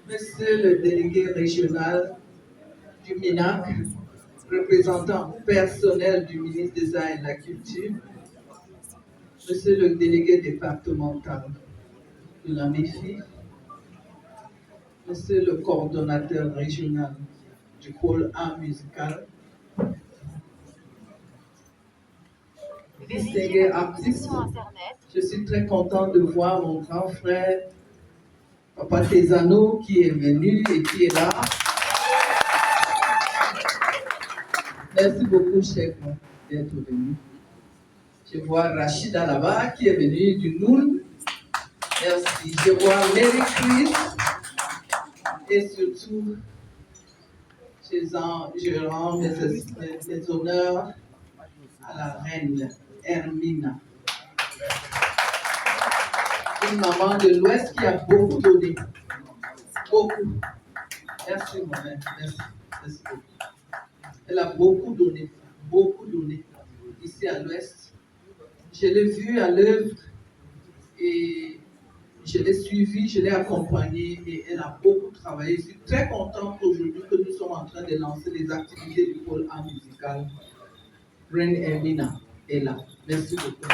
Monsieur le délégué régional du MINAC, représentant personnel du ministre des Arts et de la Culture, Monsieur le délégué départemental de la MEFI, Monsieur le coordonnateur régional du pôle art musical, distingués artistes, je suis très content de voir mon grand frère, Papa Tesano, qui est venu et qui est là. Merci beaucoup, chef, d'être venu. Je vois Rachida là-bas, qui est venue du Noun. Merci. Je vois Mary Chris. Et surtout, je rends mes honneurs à la reine Hermina. Une maman de l'Ouest qui a beaucoup donné. Beaucoup. Merci, maman. Merci. Merci beaucoup. Elle a beaucoup donné ici à l'Ouest. Je l'ai vue à l'œuvre et je l'ai suivie, je l'ai accompagnée et elle a beaucoup travaillé. Je suis très contente aujourd'hui que nous sommes en train de lancer les activités du pôle art musical. Reine Hermina est là. Merci beaucoup.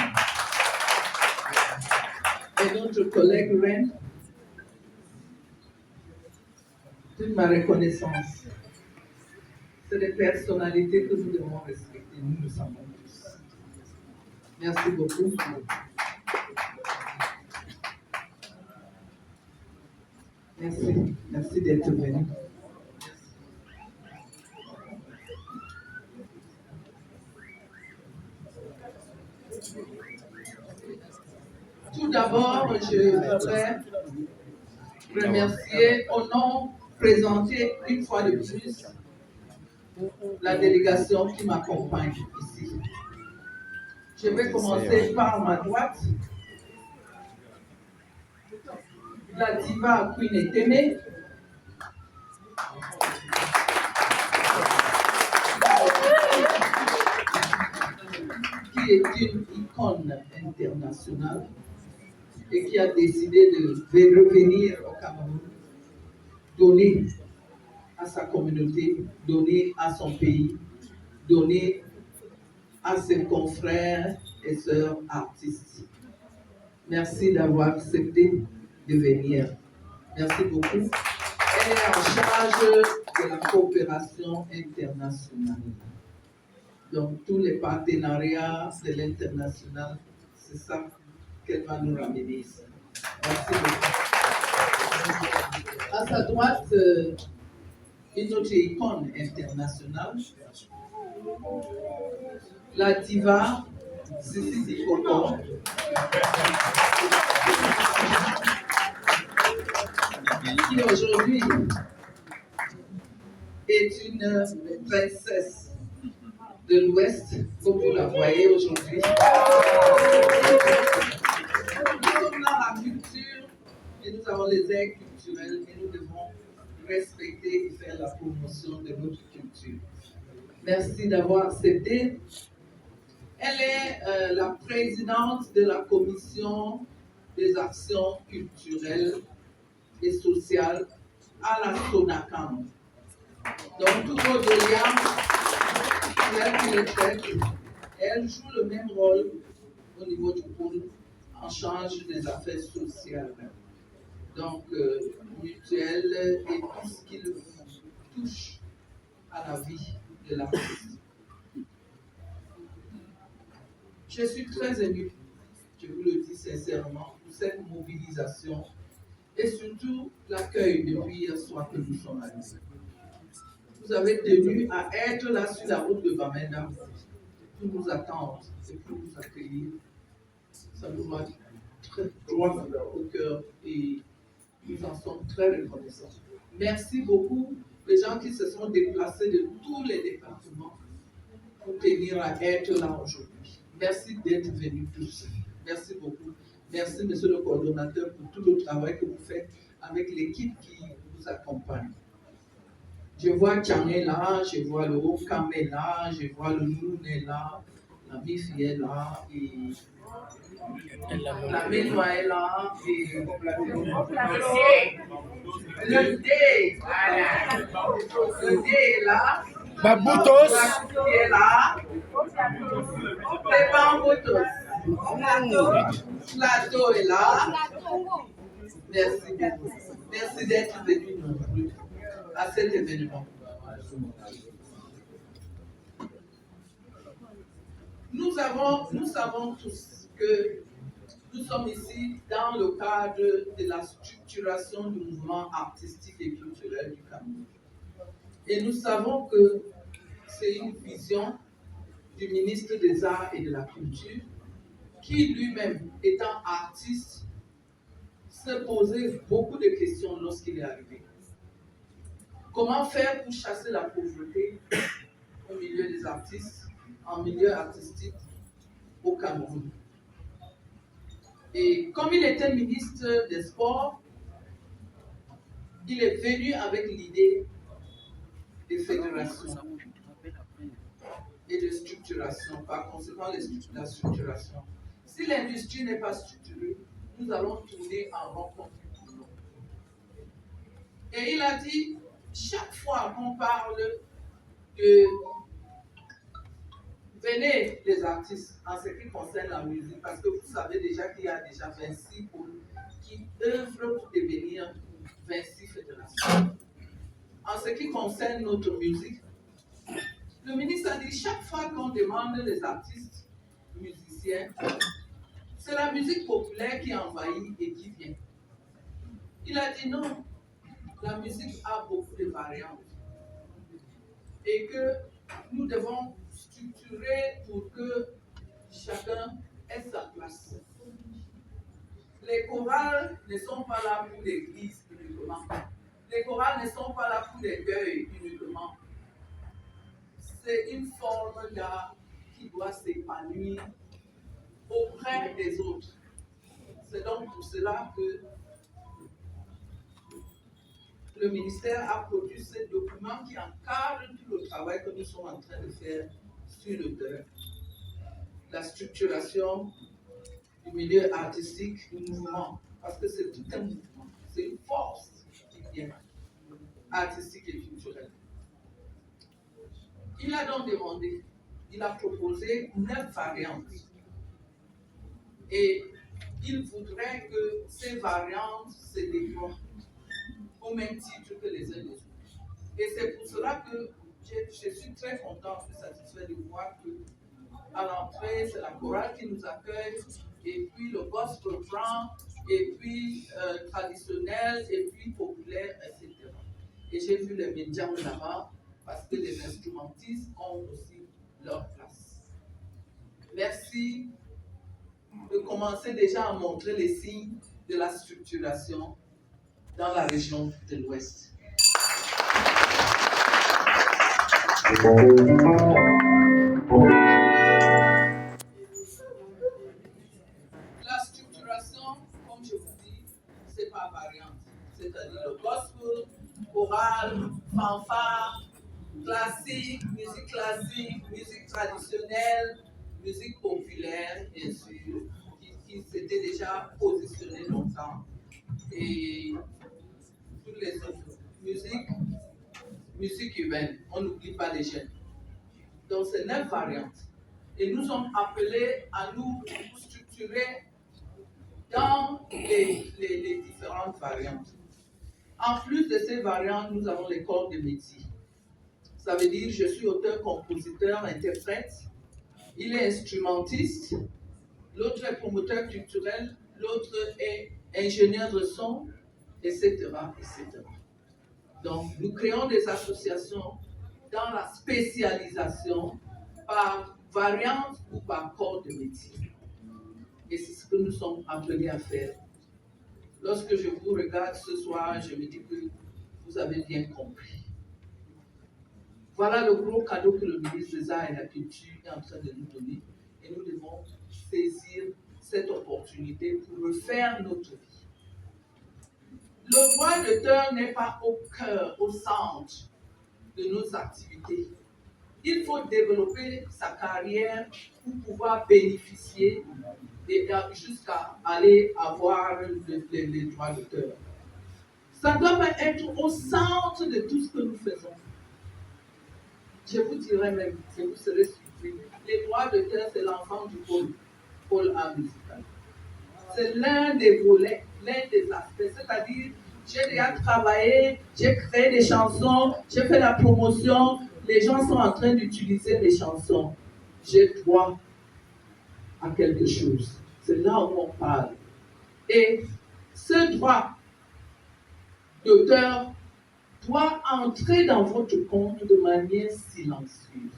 Et notre collègue Reine, toute ma reconnaissance. C'est des personnalités que nous devons respecter, nous le savons tous. Merci beaucoup. Merci d'être venu. Tout d'abord, je voudrais remercier, présenter une fois de plus la délégation qui m'accompagne ici. Je vais commencer par ma droite. La diva Queen Eteme. Qui est une icône internationale et qui a décidé de revenir au Cameroun, donner à sa communauté, donner à son pays, donner à ses confrères et sœurs artistes. Merci d'avoir accepté de venir. Merci beaucoup. Elle est en charge de la coopération internationale. Donc, tous les partenariats de l'international, c'est ça qu'elle va nous ramener ici. Merci beaucoup. À sa droite, une autre icône internationale, la diva Sissi Dikoko, qui aujourd'hui est une princesse de l'Ouest, comme vous la voyez aujourd'hui. Nous sommes dans la culture et nous avons les airs culturels et nous devons respecter et faire la promotion de notre culture. Merci d'avoir accepté. Elle est la présidente de la commission des actions culturelles et sociales à la SONACAM. Donc, tous vos doléances, elle joue le même rôle au niveau du pôle en charge des affaires sociales. Donc, mutuelle et tout ce qui touche à la vie de l'artiste. Je suis très émue, je vous le dis sincèrement, pour cette mobilisation et surtout l'accueil depuis hier soir que nous sommes arrivés. Vous avez tenu à être là sur la route de Bamenda pour nous attendre et pour nous accueillir. Ça nous va très droit au cœur et nous en sommes très reconnaissants. Merci beaucoup les gens qui se sont déplacés de tous les départements pour tenir à être là aujourd'hui. Merci d'être venus tous. Merci beaucoup. Merci, monsieur le coordonnateur, pour tout le travail que vous faites avec l'équipe qui vous accompagne. Je vois Tchangé là, je vois le Haut-Kamé là, je vois le Noun est là, la Mifi est là, et La mémoire est là et le dé, voilà. Le dé est là. Baboutos. La qui est là. Les bamboutos. Plateau est là. Merci beaucoup. Merci d'être venu nombreux à cet événement. Nous savons tous que nous sommes ici dans le cadre de la structuration du mouvement artistique et culturel du Cameroun. Et nous savons que c'est une vision du ministre des Arts et de la Culture qui lui-même, étant artiste, se posait beaucoup de questions lorsqu'il est arrivé. Comment faire pour chasser la pauvreté au milieu des artistes, en milieu artistique au Cameroun? Et comme il était ministre des Sports, il est venu avec l'idée des fédérations et de structuration, par conséquent la structuration. Si l'industrie n'est pas structurée, nous allons tourner en rond. Et il a dit, chaque fois qu'on parle de venez les artistes en ce qui concerne la musique, parce que vous savez déjà qu'il y a déjà 26 pôles qui œuvrent pour devenir 26 fédérations. En ce qui concerne notre musique, le ministre a dit chaque fois qu'on demande les artistes musiciens, c'est la musique populaire qui envahit et qui vient. Il a dit non, la musique a beaucoup de variantes et que nous devons structurer pour que chacun ait sa place. Les chorales ne sont pas là pour l'église uniquement. Les chorales ne sont pas là pour les deuils uniquement. C'est une forme d'art qui doit s'épanouir auprès des autres. C'est donc pour cela que le ministère a produit ce document qui encadre tout le travail que nous sommes en train de faire sur le terrain. La structuration du milieu artistique, du mouvement, parce que c'est tout un mouvement, c'est une force qui vient artistique et culturelle. Il a donc demandé, il a proposé 9 variantes. Et il voudrait que ces variantes se déploient au même titre que les uns les autres. Et c'est pour cela que je suis très content, je suis satisfait de voir que à l'entrée, c'est la chorale qui nous accueille, et puis le gospel franc, et puis traditionnel, et puis populaire, etc. Et j'ai vu les médias là-bas, parce que les instrumentistes ont aussi leur place. Merci de commencer déjà à montrer les signes de la structuration dans la région de l'Ouest. La structuration, comme je vous dis, c'est par variante, c'est-à-dire le gospel, chorale, fanfare, classique, musique traditionnelle, musique populaire, bien sûr, qui s'était déjà positionné longtemps, et toutes les autres musique urbaine, on n'oublie pas les jeunes. Donc c'est 9 variantes. Et nous sommes appelés à nous structurer dans les différentes variantes. En plus de ces variantes, nous avons les corps de métier. Ça veut dire je suis auteur, compositeur, interprète. Il est instrumentiste. L'autre est promoteur culturel. L'autre est ingénieur de son, etc., etc. Donc, nous créons des associations dans la spécialisation par variante ou par corps de métier. Et c'est ce que nous sommes appelés à faire. Lorsque je vous regarde ce soir, je me dis que vous avez bien compris. Voilà le gros cadeau que le ministre des Arts et de la Culture est en train de nous donner. Et nous devons saisir cette opportunité pour refaire notre vie. Le droit d'auteur n'est pas au cœur, au centre de nos activités. Il faut développer sa carrière pour pouvoir bénéficier et jusqu'à aller avoir les droits d'auteur. Ça doit être au centre de tout ce que nous faisons. Je vous dirais même, et vous serez surpris, les droits d'auteur, c'est l'enfant du pôle art musical. C'est l'un des volets, l'un des aspects. C'est-à-dire, j'ai déjà travaillé, j'ai créé des chansons, j'ai fait la promotion, les gens sont en train d'utiliser mes chansons. J'ai droit à quelque chose. C'est là où on parle. Et ce droit d'auteur doit entrer dans votre compte de manière silencieuse.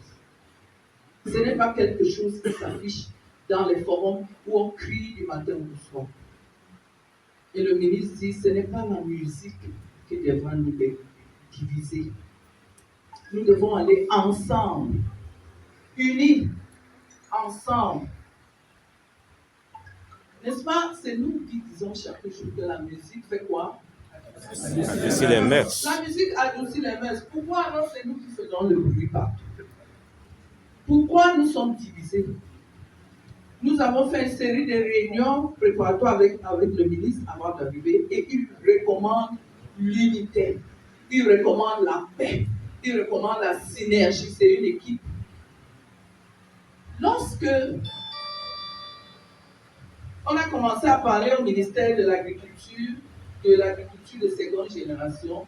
Ce n'est pas quelque chose qui s'affiche dans les forums où on crie du matin au soir. Et le ministre dit, ce n'est pas la musique qui devra nous diviser. Nous devons aller ensemble, unis, ensemble. N'est-ce pas? C'est nous qui disons chaque jour que la musique fait quoi? Adoucir les mœurs. La musique adoucit les mœurs. Pourquoi alors c'est nous qui faisons le bruit partout? Pourquoi nous sommes divisés? Nous avons fait une série de réunions préparatoires avec le ministre avant d'arriver et il recommande l'unité, il recommande la paix, il recommande la synergie, c'est une équipe. Lorsque on a commencé à parler au ministère de l'Agriculture de seconde génération,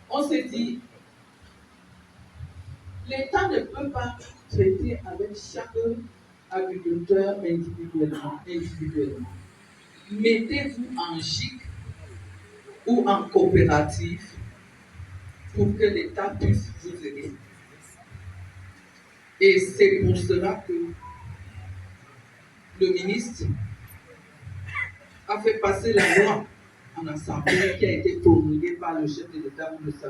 on s'est dit, l'État ne peut pas traiter avec chaque agriculteur individuellement. Mettez-vous en GIC ou en coopérative pour que l'État puisse vous aider. Et c'est pour cela que le ministre a fait passer la loi en assemblée qui a été promulguée par le chef de l'État, vous le savez.